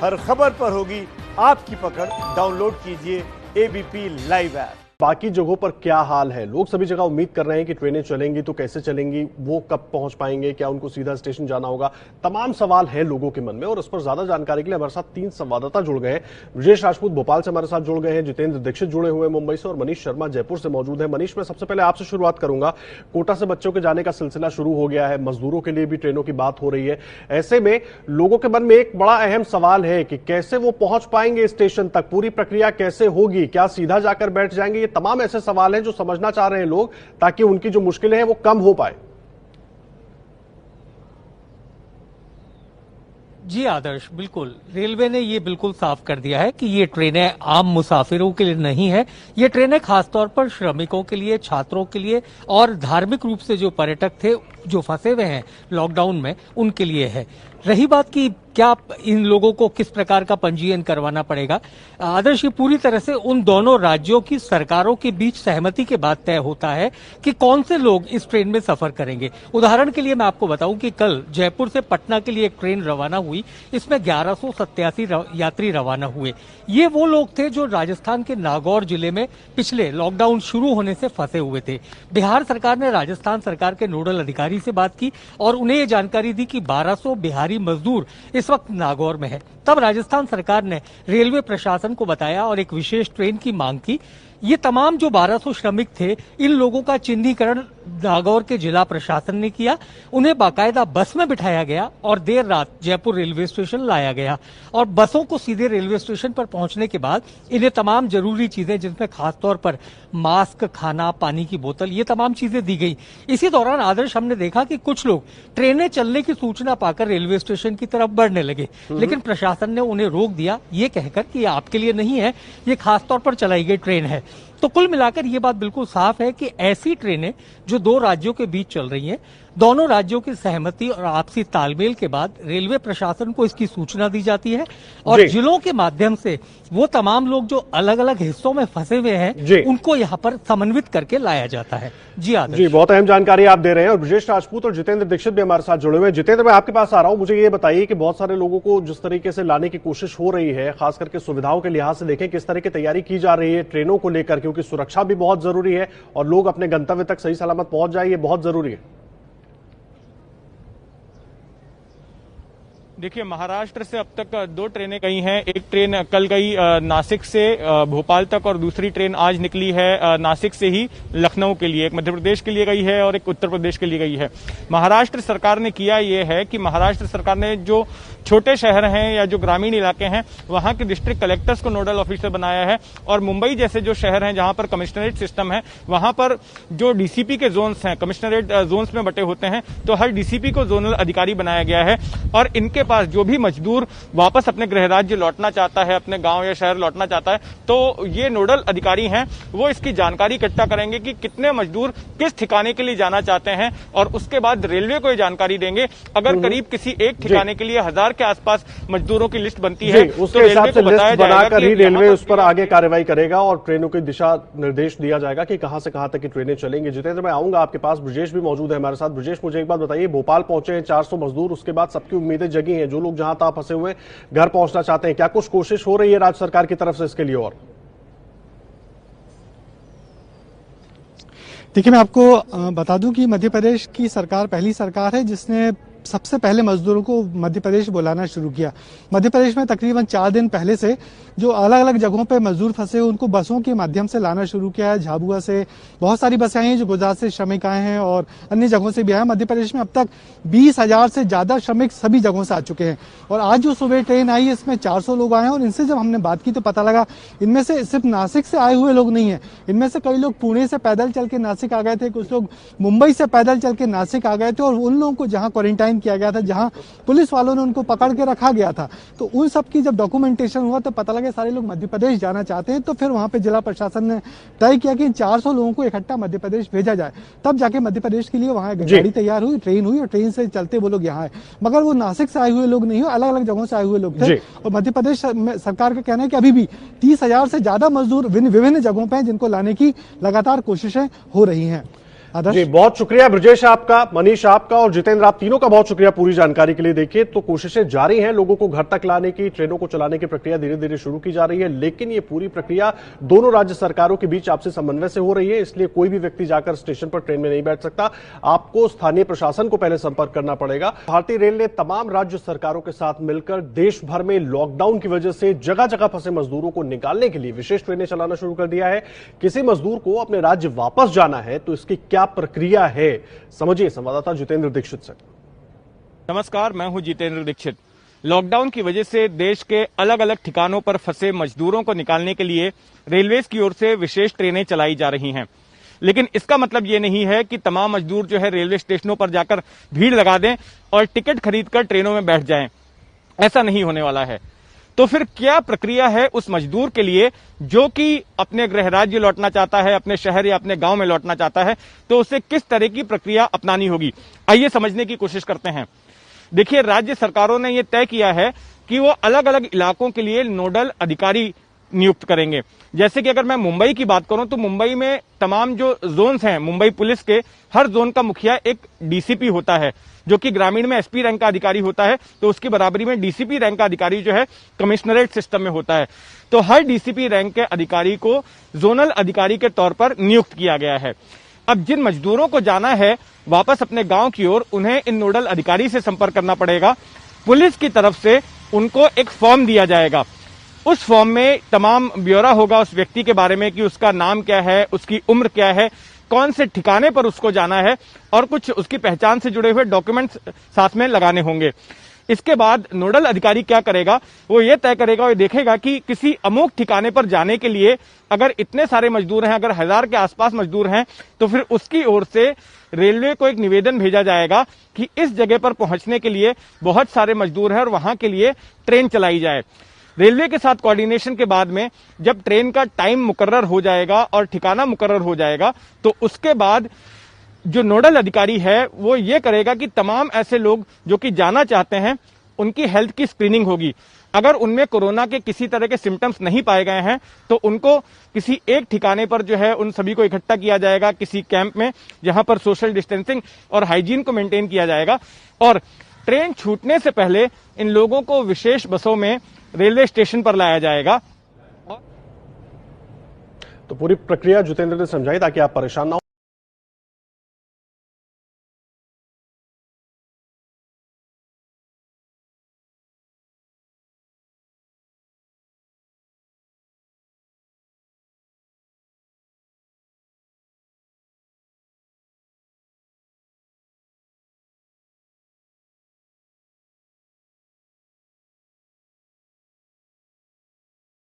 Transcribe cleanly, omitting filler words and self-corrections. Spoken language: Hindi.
हर खबर पर होगी आपकी पकड़। डाउनलोड कीजिए एबीपी लाइव ऐप। बाकी जगहों पर क्या हाल है? लोग सभी जगह उम्मीद कर रहे हैं कि ट्रेनें चलेंगी तो कैसे चलेंगी, वो कब पहुंच पाएंगे, क्या उनको सीधा स्टेशन जाना होगा। तमाम सवाल हैं लोगों के मन में और इस पर ज्यादा जानकारी के लिए हमारे साथ 3 संवाददाता जुड़ गए हैं। ब्रजेश राजपूत भोपाल से हमारे साथ जुड़ गए हैं, जितेंद्र दीक्षित जुड़े हुए मुंबई से और मनीष शर्मा जयपुर से मौजूद है। मनीष, मैं सबसे पहले आपसे शुरुआत करूंगा। कोटा से बच्चों के जाने का सिलसिला शुरू हो गया है, मजदूरों के लिए भी ट्रेनों की बात हो रही है। ऐसे में लोगों के मन में एक बड़ा अहम सवाल है कि कैसे वो पहुंच पाएंगे स्टेशन तक, पूरी प्रक्रिया कैसे होगी, क्या सीधा जाकर बैठ जाएंगे। ये तमाम ऐसे सवाल है जो समझना चाह रहे हैं लोग, ताकि उनकी जो मुश्किलें हैं वो कम हो पाए। जी आदर्श, बिल्कुल रेलवे ने ये बिल्कुल साफ कर दिया है कि ये ट्रेनें आम मुसाफिरों के लिए नहीं है। ये ट्रेनें खासतौर पर श्रमिकों के लिए, छात्रों के लिए और धार्मिक रूप से जो पर्यटक थे जो फंसे हुए हैं लॉकडाउन में, उनके लिए है। रही बात कि क्या इन लोगों को किस प्रकार का पंजीयन करवाना पड़ेगा, आदर्श ये पूरी तरह से उन दोनों राज्यों की सरकारों के बीच सहमति के बाद तय होता है कि कौन से लोग इस ट्रेन में सफर करेंगे। उदाहरण के लिए मैं आपको बताऊं कि कल जयपुर से पटना के लिए एक ट्रेन रवाना हुई, इसमें 1187 यात्री रवाना हुए। ये वो लोग थे जो राजस्थान के नागौर जिले में पिछले लॉकडाउन शुरू होने से फंसे हुए थे। बिहार सरकार ने राजस्थान सरकार के नोडल अधिकारी से बात की और उन्हें ये जानकारी दी कि 1200 बिहारी मजदूर इस वक्त नागौर में है। तब राजस्थान सरकार ने रेलवे प्रशासन को बताया और एक विशेष ट्रेन की मांग की। ये तमाम जो 1200 श्रमिक थे, इन लोगों का चिन्हीकरण नागौर के जिला प्रशासन ने किया। उन्हें बाकायदा बस में बिठाया गया और देर रात जयपुर रेलवे स्टेशन लाया गया और बसों को सीधे रेलवे स्टेशन पर पहुंचने के बाद इन्हें तमाम जरूरी चीजें, जिसमें खासतौर पर मास्क, खाना, पानी की बोतल, ये तमाम चीजें दी गई। इसी दौरान आदर्श हमने देखा कि कुछ लोग ट्रेनें चलने की सूचना पाकर रेलवे स्टेशन की तरफ बढ़ने लगे, लेकिन प्रशासन ने उन्हें रोक दिया, ये कहकर कि आपके लिए नहीं है, ये खासतौर पर चलाई गई ट्रेन है। तो कुल मिलाकर ये बात बिल्कुल साफ है कि ऐसी ट्रेनें जो दो राज्यों के बीच चल रही हैं, दोनों राज्यों की सहमति और आपसी तालमेल के बाद रेलवे प्रशासन को इसकी सूचना दी जाती है और जिलों के माध्यम से वो तमाम लोग जो अलग अलग हिस्सों में फंसे हुए हैं उनको यहाँ पर समन्वित करके लाया जाता है। जी आदर्श। जी, बहुत अहम जानकारी आप दे रहे हैं और ब्रजेश राजपूत और जितेंद्र दीक्षित भी हमारे साथ जुड़े हुए हैं। जितेंद्र, मैं आपके पास आ रहा हूं, मुझे ये बताइए कि बहुत सारे लोगों को जिस तरीके से लाने की कोशिश हो रही है, खास करके सुविधाओं के लिहाज से देखें, किस तरह की तैयारी की जा रही है ट्रेनों को लेकर, क्योंकि सुरक्षा भी बहुत जरूरी है और लोग अपने गंतव्य तक सही सलामत पहुंच जाए, ये बहुत जरूरी है। देखिए, महाराष्ट्र से अब तक 2 ट्रेनें गई हैं। एक ट्रेन कल गई नासिक से भोपाल तक और दूसरी ट्रेन आज निकली है नासिक से ही लखनऊ के लिए। एक मध्य प्रदेश के लिए गई है और एक उत्तर प्रदेश के लिए गई है। महाराष्ट्र सरकार ने किया ये है कि महाराष्ट्र सरकार ने जो छोटे शहर हैं या जो ग्रामीण इलाके हैं, वहां के डिस्ट्रिक्ट कलेक्टर्स को नोडल ऑफिसर बनाया है और मुंबई जैसे जो शहर हैं जहां पर कमिश्नरेट सिस्टम है, वहां पर जो डीसीपी के जोन्स हैं, कमिश्नरेट जोन्स में बटे होते हैं, तो हर डीसीपी को जोनल अधिकारी बनाया गया है और इनके पास जो भी मजदूर वापस अपने गृह राज्य लौटना चाहता है, अपने गांव या शहर लौटना चाहता है, तो ये नोडल अधिकारी हैं, वो इसकी जानकारी इकट्ठा करेंगे कि कितने मजदूर किस ठिकाने के लिए जाना चाहते हैं और उसके बाद रेलवे को ये जानकारी देंगे। अगर करीब किसी एक ठिकाने के लिए 1000 के आसपास मजदूरों की लिस्ट बनती है, उसके हिसाब से लिस्ट बनाकर ही रेलवे उस पर आगे कार्रवाई करेगा और ट्रेनों की दिशा निर्देश दिया जाएगा कि कहां से कहां तक की ट्रेनें चलेंगी। जितेंद्र, मैं आऊंगा आपके पास, ब्रजेश भी मौजूद है हमारे साथ। ब्रजेश, मुझे एक बात बताइए, भोपाल पहुंचे हैं 400 मजदूर, उसके बाद सबकी उम्मीदें जगी हैं, जो लोग जहां तहां फंसे हुए घर पहुंचना चाहते हैं, क्या कुछ कोशिश हो रही है राज्य सरकार की तरफ से इसके लिए? और देखिए, मैं आपको बता दूं कि मध्य प्रदेश की सरकार पहली सरकार है जिसने सबसे पहले मजदूरों को मध्य प्रदेश बुलाना शुरू किया। मध्य प्रदेश में तकरीबन 4 दिन पहले से जो अलग अलग जगहों पे मजदूर फंसे हुए उनको बसों के माध्यम से लाना शुरू किया है। झाबुआ से बहुत सारी बसें आई हैं, जो गुजरात से श्रमिक आए हैं और अन्य जगहों से भी आए। मध्य प्रदेश में अब तक 20,000 से ज्यादा श्रमिक सभी जगहों से आ चुके हैं और आज जो सुबह ट्रेन आई है इसमें 400 लोग आए हैं और इनसे जब हमने बात की तो पता लगा इनमें से सिर्फ नासिक से आए हुए लोग नहीं है, इनमें से कई लोग पुणे से पैदल चल के नासिक आ गए थे, कुछ लोग मुंबई से पैदल चल के नासिक आ गए थे और उन लोगों को जहां क्वारंटाइन किया गया था, जहां पुलिस वालों ने उनको पकड़ के रखा गया था, तो उन सब की जब डॉक्यूमेंटेशन हुआ तो पता लगा सारे लोग मध्य प्रदेश जाना चाहते हैं। तो फिर वहां पे जिला प्रशासन ने तय किया कि इन 400 लोगों को इकट्ठा मध्य प्रदेश भेजा जाए। तब जाके मध्य प्रदेश के लिए वहां गाड़ी तैयार हुई, ट्रेन हुई और ट्रेन से चलते वो लोग यहाँ आए। मगर वो नासिक से आए हुए लोग नहीं हो, अलग अलग जगहों से आए हुए लोग थे और मध्य प्रदेश सरकार का कहना है कि अभी भी 30,000 से ज्यादा मजदूर विभिन्न जगहों पर हैं जिनको लाने की लगातार कोशिशें हो रही हैं। आदर्श। जी, बहुत शुक्रिया ब्रजेश आपका, मनीष आपका और जितेंद्र आप तीनों का बहुत शुक्रिया पूरी जानकारी के लिए। देखिए तो कोशिशें जारी हैं लोगों को घर तक लाने की, ट्रेनों को चलाने की प्रक्रिया धीरे धीरे शुरू की जा रही है, लेकिन ये पूरी प्रक्रिया दोनों राज्य सरकारों के बीच आपसी समन्वय से हो रही है, इसलिए कोई भी व्यक्ति जाकर स्टेशन पर ट्रेन में नहीं बैठ सकता। आपको स्थानीय प्रशासन को पहले संपर्क करना पड़ेगा। भारतीय रेल ने तमाम राज्य सरकारों के साथ मिलकर देश भर में लॉकडाउन की वजह से जगह जगह फंसे मजदूरों को निकालने के लिए विशेष ट्रेनें चलाना शुरू कर दिया है। किसी मजदूर को अपने राज्य वापस जाना है तो इसकी क्या प्रक्रिया है, समझिए संवाददाता जितेंद्र दीक्षित से। नमस्कार, मैं हूं जितेंद्र दीक्षित। लॉकडाउन की वजह से देश के अलग अलग ठिकानों पर फंसे मजदूरों को निकालने के लिए रेलवे की ओर से विशेष ट्रेनें चलाई जा रही हैं, लेकिन इसका मतलब ये नहीं है कि तमाम मजदूर जो है रेलवे स्टेशनों पर जाकर भीड़ लगा दें और टिकट खरीदकर ट्रेनों में बैठ जाएं। ऐसा नहीं होने वाला है। तो फिर क्या प्रक्रिया है उस मजदूर के लिए जो कि अपने गृह राज्य लौटना चाहता है, अपने शहर या अपने गांव में लौटना चाहता है, तो उसे किस तरह की प्रक्रिया अपनानी होगी, आइए समझने की कोशिश करते हैं। देखिए, राज्य सरकारों ने यह तय किया है कि वो अलग अलग इलाकों के लिए नोडल अधिकारी नियुक्त करेंगे। जैसे कि अगर मैं मुंबई की बात करूं तो मुंबई में तमाम जो जोन्स हैं मुंबई पुलिस के, हर जोन का मुखिया एक डीसीपी होता है, जो कि ग्रामीण में एसपी रैंक का अधिकारी होता है, तो उसकी बराबरी में डीसीपी रैंक का अधिकारी जो है कमिश्नरेट सिस्टम में होता है। तो हर डीसीपी रैंक के अधिकारी को जोनल अधिकारी के तौर पर नियुक्त किया गया है। अब जिन मजदूरों को जाना है वापस अपने गांव की ओर, उन्हें इन नोडल अधिकारी से संपर्क करना पड़ेगा। पुलिस की तरफ से उनको एक फॉर्म दिया जाएगा। उस फॉर्म में तमाम ब्यौरा होगा उस व्यक्ति के बारे में कि उसका नाम क्या है, उसकी उम्र क्या है, कौन से ठिकाने पर उसको जाना है, और कुछ उसकी पहचान से जुड़े हुए डॉक्यूमेंट्स साथ में लगाने होंगे। इसके बाद नोडल अधिकारी क्या करेगा, वो ये तय करेगा और देखेगा कि किसी अमुक ठिकाने पर जाने के लिए अगर इतने सारे मजदूर हैं, अगर 1000 के आसपास मजदूर हैं, तो फिर उसकी ओर से रेलवे को एक निवेदन भेजा जाएगा कि इस जगह पर पहुंचने के लिए बहुत सारे मजदूर हैं और वहां के लिए ट्रेन चलाई जाए। रेलवे के साथ कोऑर्डिनेशन के बाद में जब ट्रेन का टाइम मुकर्रर हो जाएगा और ठिकाना मुकर्रर हो जाएगा, तो उसके बाद जो नोडल अधिकारी है वो ये करेगा कि तमाम ऐसे लोग जो कि जाना चाहते हैं उनकी हेल्थ की स्क्रीनिंग होगी। अगर उनमें कोरोना के किसी तरह के सिम्टम्स नहीं पाए गए हैं तो उनको किसी एक ठिकाने पर जो है उन सभी को इकट्ठा किया जाएगा किसी कैंप में, जहां पर सोशल डिस्टेंसिंग और हाइजीन को मेंटेन किया जाएगा। और ट्रेन छूटने से पहले इन लोगों को विशेष बसों में रेलवे स्टेशन पर लाया जाएगा। तो पूरी प्रक्रिया जितेंद्र ने समझाई ताकि आप परेशान ना हो।